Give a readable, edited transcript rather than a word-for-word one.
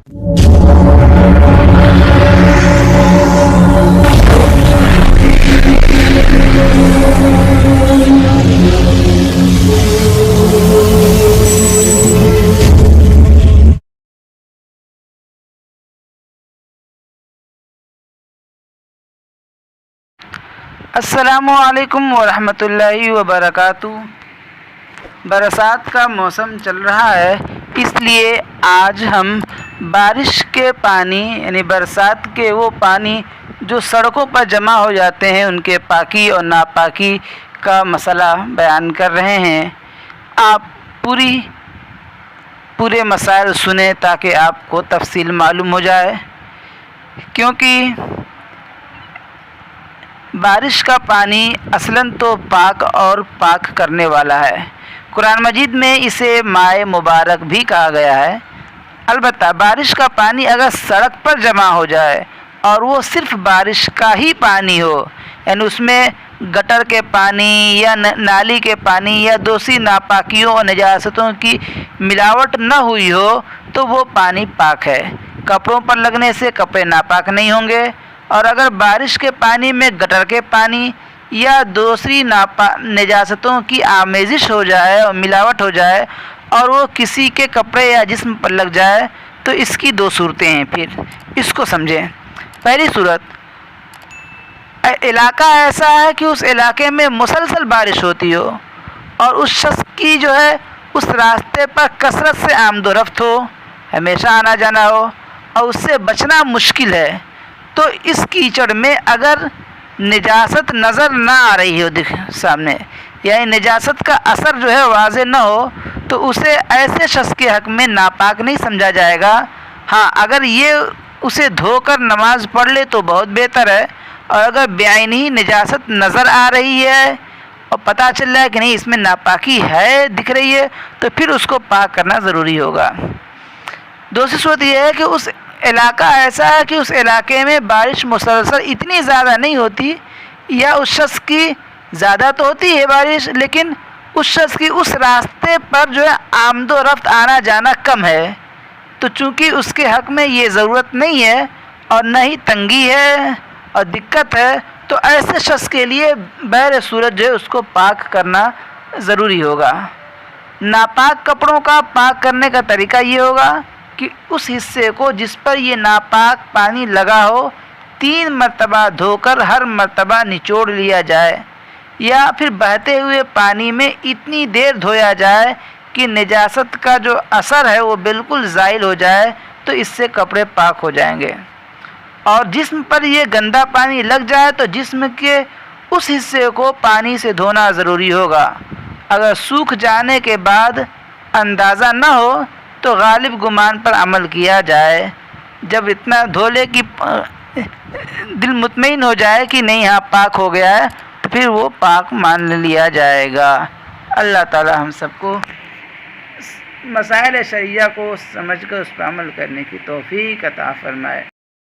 अस्सलामुअलैकुम वरहमतुल्लाहि वबरकातुहू। बरसात का मौसम चल रहा है, इसलिए आज हम बारिश के पानी यानी बरसात के वो पानी जो सड़कों पर जमा हो जाते हैं उनके पाकी और नापाकी का मसला बयान कर रहे हैं। आप पूरे मसाइल सुने ताकि आपको तफसील मालूम हो जाए, क्योंकि बारिश का पानी असलन तो पाक और पाक करने वाला है। कुरान मजीद में इसे माए मुबारक भी कहा गया है। अलबत्ता बारिश का पानी अगर सड़क पर जमा हो जाए और वो सिर्फ बारिश का ही पानी हो, यानी उसमें गटर के पानी या नाली के पानी या दूसरी नापाकियों और नजासतों की मिलावट न हुई हो, तो वो पानी पाक है। कपड़ों पर लगने से कपड़े नापाक नहीं होंगे। और अगर बारिश के पानी में गटर के पानी या दूसरी नजासतों की आमेजिश हो जाए और मिलावट हो जाए और वो किसी के कपड़े या जिस्म पर लग जाए, तो इसकी दो सूरतें हैं। फिर इसको समझें। पहली सूरत, इलाका ऐसा है कि उस इलाके में मुसलसल बारिश होती हो और उस शख्स की जो है उस रास्ते पर कसरत से आमदोरफ्त हो, हमेशा आना जाना हो और उससे बचना मुश्किल है। तो इस कीचड़ में अगर निजासत नज़र ना आ रही हो सामने, यानी निजासत का असर जो है वाज़े न हो, तो उसे ऐसे शख्स के हक़ में नापाक नहीं समझा जाएगा। हाँ, अगर ये उसे धोकर नमाज पढ़ ले तो बहुत बेहतर है। और अगर बेआईनी ही निजासत नज़र आ रही है और पता चल रहा है कि नहीं इसमें नापाकी है, दिख रही है, तो फिर उसको पाक करना ज़रूरी होगा। दूसरी सूरत यह है कि उस इलाका ऐसा है कि उस इलाके में बारिश मुसलसल इतनी ज़्यादा नहीं होती, या उस शख्स की ज़्यादा तो होती है बारिश, लेकिन उस शख्स की उस रास्ते पर जो है आमदो रफ्त आना जाना कम है। तो चूँकि उसके हक़ में ये ज़रूरत नहीं है और न ही तंगी है और दिक्कत है, तो ऐसे शख्स के लिए बहर सूरत जो है उसको पाक करना ज़रूरी होगा। नापाक कपड़ों का पाक करने का तरीका ये होगा कि उस हिस्से को जिस पर ये नापाक पानी लगा हो 3 मरतबा धोकर हर मरतबा निचोड़ लिया जाए, या फिर बहते हुए पानी में इतनी देर धोया जाए कि निजासत का जो असर है वो बिल्कुल ज़ाइल हो जाए, तो इससे कपड़े पाक हो जाएंगे। और जिस्म पर ये गंदा पानी लग जाए तो जिस्म के उस हिस्से को पानी से धोना ज़रूरी होगा। अगर सूख जाने के बाद अंदाज़ा न हो तो गालिब गुमान पर अमल किया जाए। जब इतना धो ले कि दिल मुतमईन हो जाए कि नहीं हाँ पाक हो गया है, तो फिर वो पाक मान लिया जाएगा। अल्लाह ताला हम सबको मसाइल शरिया को समझकर उस पर अमल करने की तौफीक अता फरमाए।